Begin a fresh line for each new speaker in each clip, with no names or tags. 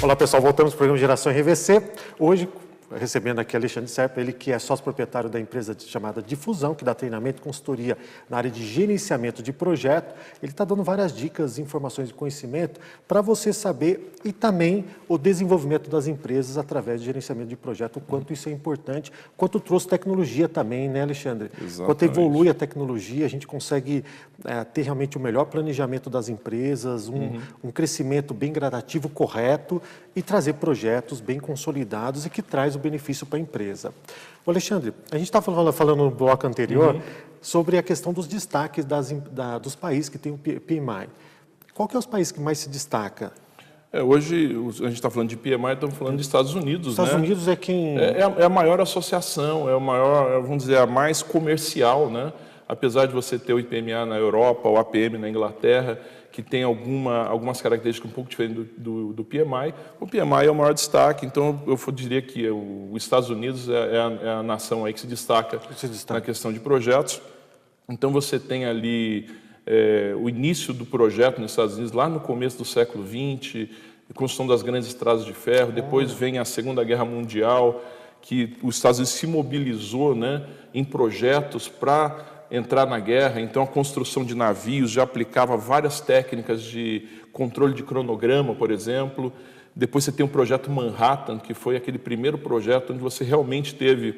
Olá pessoal, voltamos para o programa Geração RVC. Hoje, recebendo aqui Alexandre Serpa, ele que é sócio proprietário da empresa chamada Difusão, que dá treinamento e consultoria na área de gerenciamento de projeto. Ele está dando várias dicas, informações e conhecimento para você saber e também o desenvolvimento das empresas através de gerenciamento de projeto, o quanto isso é importante, quanto trouxe tecnologia também, né, Alexandre?
Exatamente.
Quanto evolui a tecnologia, a gente consegue ter realmente o melhor planejamento das empresas, um crescimento bem gradativo, correto e trazer projetos bem consolidados e que traz o benefício para a empresa. Ô Alexandre, a gente estava falando no bloco anterior sobre a questão dos destaques dos países que têm o PMI. Qual que é os países que mais se destaca?
Hoje a gente está falando de PMI, estamos falando de Estados Unidos,
Estados Unidos é quem...
É a maior associação, é a maior, vamos dizer, a mais comercial, né? Apesar de você ter o IPMA na Europa, o APM na Inglaterra, que tem algumas características um pouco diferentes do PMI, o PMI é o maior destaque. Então, eu diria que os Estados Unidos é a nação aí que se destaca na questão de projetos. Então, você tem ali o início do projeto nos Estados Unidos, lá no começo do século XX, a construção das grandes estradas de ferro, depois vem a Segunda Guerra Mundial, que os Estados Unidos se mobilizou, né, em projetos para entrar na guerra. Então a construção de navios já aplicava várias técnicas de controle de cronograma, por exemplo. Depois você tem o projeto Manhattan, que foi aquele primeiro projeto onde você realmente teve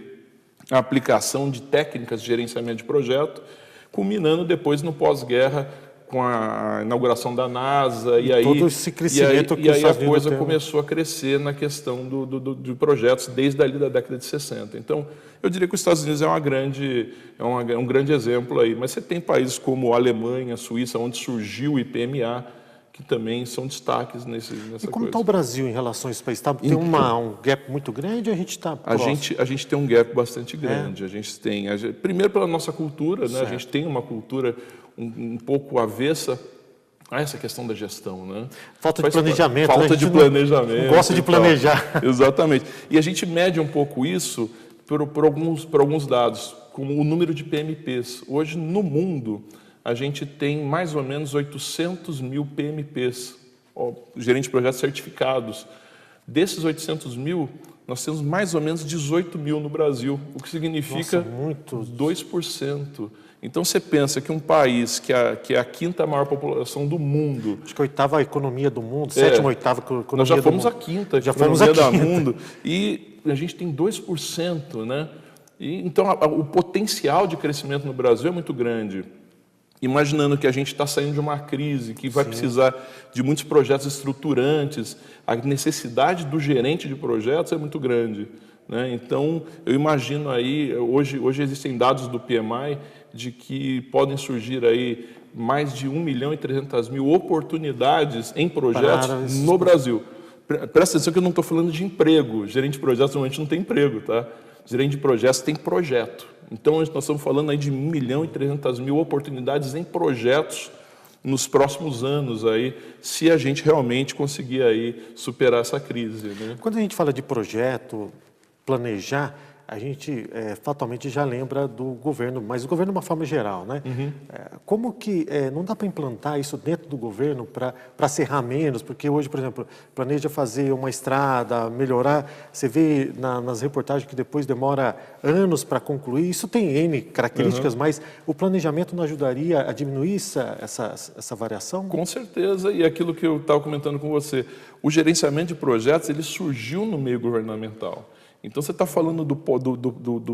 a aplicação de técnicas de gerenciamento de projeto, culminando depois no pós-guerra com a inauguração da NASA, e aí
todo esse crescimento
e aí a coisa começou a crescer na questão de projetos desde ali da década de 60. Então, eu diria que os Estados Unidos é um grande exemplo aí, mas você tem países como a Alemanha, a Suíça, onde surgiu o IPMA, que também são destaques nessa coisa.
E como está o Brasil em relação a esse país? Tem um gap muito grande ou a gente está próximo?
A gente tem um gap bastante grande. A gente tem, primeiro pela nossa cultura, né? A gente tem uma cultura um pouco avessa a essa questão da gestão, né?
Falta de planejamento.
Falta de planejamento.
Não gosta de planejar.
Exatamente. E a gente mede um pouco isso por alguns dados, como o número de PMPs. Hoje, no mundo, a gente tem mais ou menos 800 mil PMPs, gerentes de projetos certificados. Desses 800 mil, nós temos mais ou menos 18 mil no Brasil, o que significa 2%. Então, você pensa que um país que é a quinta maior população do mundo...
Acho que a oitava economia do mundo, sétima, oitava economia do mundo.
Nós já fomos a quinta economia do mundo. E a gente tem 2%, né? Então, o potencial de crescimento no Brasil é muito grande. Imaginando que a gente está saindo de uma crise, que vai precisar de muitos projetos estruturantes, a necessidade do gerente de projetos é muito grande, né? Então, eu imagino aí, hoje existem dados do PMI de que podem surgir aí mais de 1.300.000 oportunidades em projetos no Brasil. Presta atenção que eu não estou falando de emprego. Gerente de projetos normalmente não tem emprego, tá? Gerente de projetos tem projeto. Então, nós estamos falando aí de 1.300.000 oportunidades em projetos nos próximos anos, aí, se a gente realmente conseguir aí superar essa crise, né?
Quando a gente fala de projeto, planejar, a gente fatalmente já lembra do governo, mas o governo de uma forma geral, né? Como que não dá para implantar isso dentro do governo para serrar menos? Porque hoje, por exemplo, planeja fazer uma estrada, melhorar, você vê nas reportagens que depois demora anos para concluir, isso tem N características, mas o planejamento não ajudaria a diminuir essa variação? Com
certeza, e aquilo que eu estava comentando com você, o gerenciamento de projetos, ele surgiu no meio governamental. Então, você está falando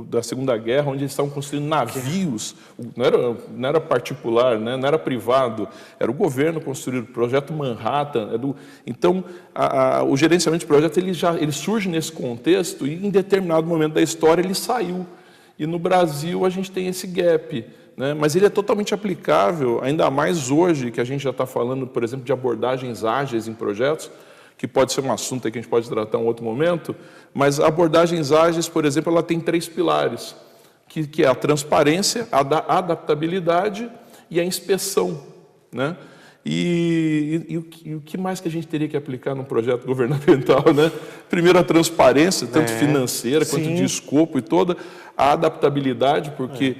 da Segunda Guerra, onde eles estavam construindo navios, não era particular, né? Não era privado, era o governo construindo o projeto Manhattan. Então, o gerenciamento de projetos ele surge nesse contexto e, em determinado momento da história, ele saiu. E no Brasil, a gente tem esse gap, né? Mas ele é totalmente aplicável, ainda mais hoje, que a gente já está falando, por exemplo, de abordagens ágeis em projetos, que pode ser um assunto que a gente pode tratar em um outro momento, mas abordagens ágeis, por exemplo, ela tem 3 pilares, que é a transparência, a adaptabilidade e a inspeção, né? E o que mais que a gente teria que aplicar num projeto governamental, né? Primeiro, a transparência, tanto financeira quanto de escopo e toda, a adaptabilidade, porque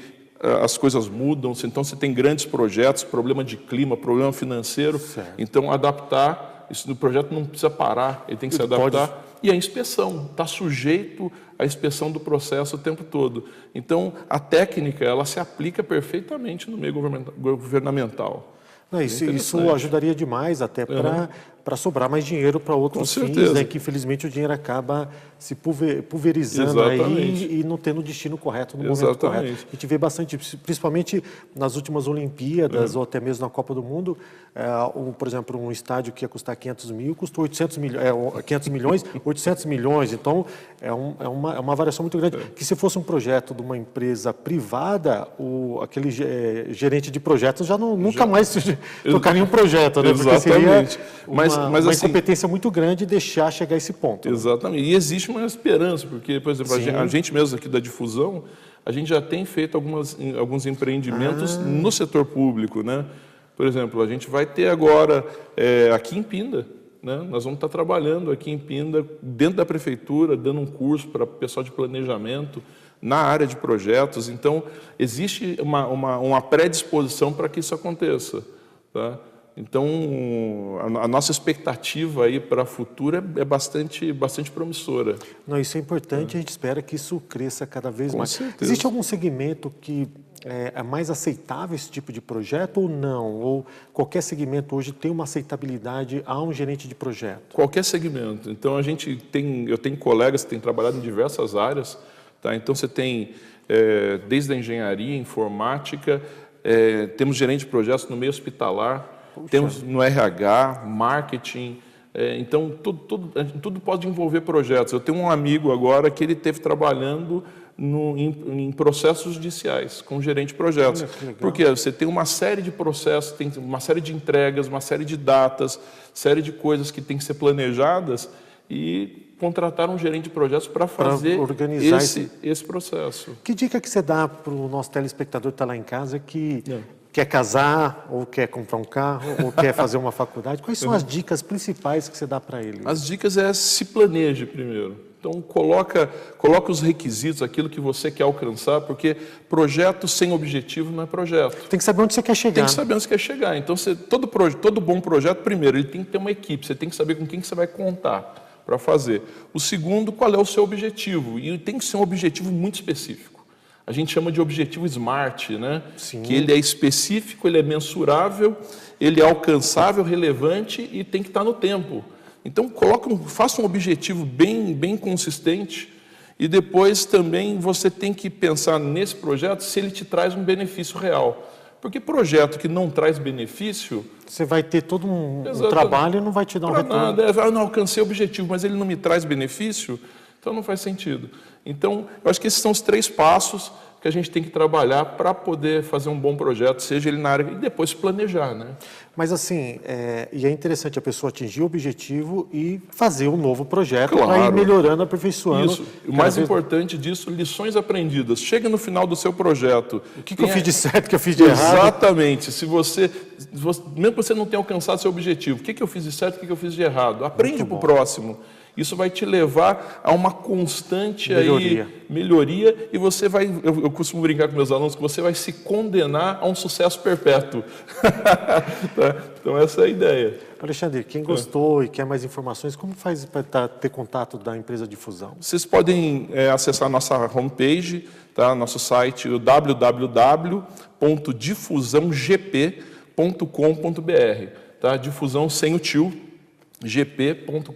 as coisas mudam, então você tem grandes projetos, problema de clima, problema financeiro, então adaptar Isso no projeto não precisa parar, ele tem que se
Ele
adaptar.
pode...
E a inspeção, está sujeito à inspeção do processo o tempo todo. Então, a técnica, ela se aplica perfeitamente no meio governamental.
Não, isso ajudaria demais até para sobrar mais dinheiro para outros fins, né, que infelizmente o dinheiro acaba se pulverizando aí e não tendo o destino correto no momento correto. A gente vê bastante, principalmente nas últimas Olimpíadas ou até mesmo na Copa do Mundo, por exemplo, um estádio que ia custar 500 mil, custou 500 milhões, 800 milhões. Então, é uma variação muito grande. Que se fosse um projeto de uma empresa privada, aquele gerente de projetos já nunca mais tocaria em um projeto, né? Porque seria uma incompetência muito grande deixar chegar a esse ponto.
Exatamente. E existe uma esperança, porque, por exemplo, a gente mesmo aqui da difusão, a gente já tem feito alguns empreendimentos no setor público, né? Por exemplo, a gente vai ter agora, aqui em Pinda, né? Nós vamos estar trabalhando aqui em Pinda, dentro da prefeitura, dando um curso para o pessoal de planejamento, na área de projetos. Então, existe uma predisposição para que isso aconteça. Tá? Então, a nossa expectativa aí para a futura é bastante promissora.
Não, isso é importante, a gente espera que isso cresça cada vez mais.
Certeza.
Existe algum segmento que é mais aceitável esse tipo de projeto ou não? Ou qualquer segmento hoje tem uma aceitabilidade a um gerente de projeto?
Qualquer segmento. Então, eu tenho colegas que têm trabalhado em diversas áreas. Tá? Então, você tem desde a engenharia, informática, temos gerente de projetos no meio hospitalar, temos no RH, marketing. Então, tudo pode envolver projetos. Eu tenho um amigo agora que ele esteve trabalhando em processos judiciais, com gerente de projetos. Porque você tem uma série de processos, tem uma série de entregas, uma série de datas, série de coisas que têm que ser planejadas e contratar um gerente de projetos para fazer organizar esse processo.
Que dica que você dá para o nosso telespectador que está lá em casa que quer casar, ou quer comprar um carro, ou quer fazer uma faculdade? Quais são as dicas principais que você dá para ele?
As dicas se planeje primeiro. Então, coloca os requisitos, aquilo que você quer alcançar, porque projeto sem objetivo não é projeto.
Tem que saber onde você quer chegar.
Tem que saber onde você quer chegar. Então, todo bom projeto, primeiro, ele tem que ter uma equipe, você tem que saber com quem que você vai contar para fazer. O segundo, qual é o seu objetivo? E tem que ser um objetivo muito específico. A gente chama de objetivo SMART, né?
Sim.
Que ele é específico, ele é mensurável, ele é alcançável, relevante e tem que estar no tempo. Então, faça um objetivo bem consistente e depois também você tem que pensar nesse projeto se ele te traz um benefício real. Porque projeto que não traz benefício...
Você vai ter todo um trabalho e não vai te dar um retorno.
Eu não alcancei o objetivo, mas ele não me traz benefício, então não faz sentido. Então, eu acho que esses são os 3 passos que a gente tem que trabalhar para poder fazer um bom projeto, seja ele na área, e depois planejar, né?
Mas assim, e é interessante a pessoa atingir o objetivo e fazer um novo projeto
Claro.
para ir melhorando, aperfeiçoando.
Isso. O mais importante disso, lições aprendidas. Chega no final do seu projeto.
O que eu fiz de certo, o que eu fiz de errado?
Exatamente. Mesmo que você não tenha alcançado seu objetivo, o que eu fiz de certo, o que eu fiz de errado? Aprende para o próximo. Isso vai te levar a uma constante melhoria e você vai, eu costumo brincar com meus alunos, que você vai se condenar a um sucesso perpétuo. Então essa é a ideia.
Alexandre, quem gostou e quer mais informações, como faz para ter contato da empresa Difusão?
Vocês podem acessar a nossa homepage, tá? Nosso site, o www.difusãogp.com.br, tá? Difusão sem o tio, gp.com.br.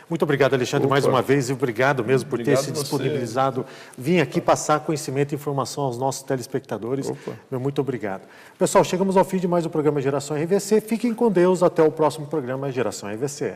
Muito obrigado, Alexandre, mais uma vez, e obrigado mesmo por ter se disponibilizado, vir aqui passar conhecimento e informação aos nossos telespectadores. Muito obrigado. Pessoal, chegamos ao fim de mais um programa Geração RVC. Fiquem com Deus, até o próximo programa Geração RVC.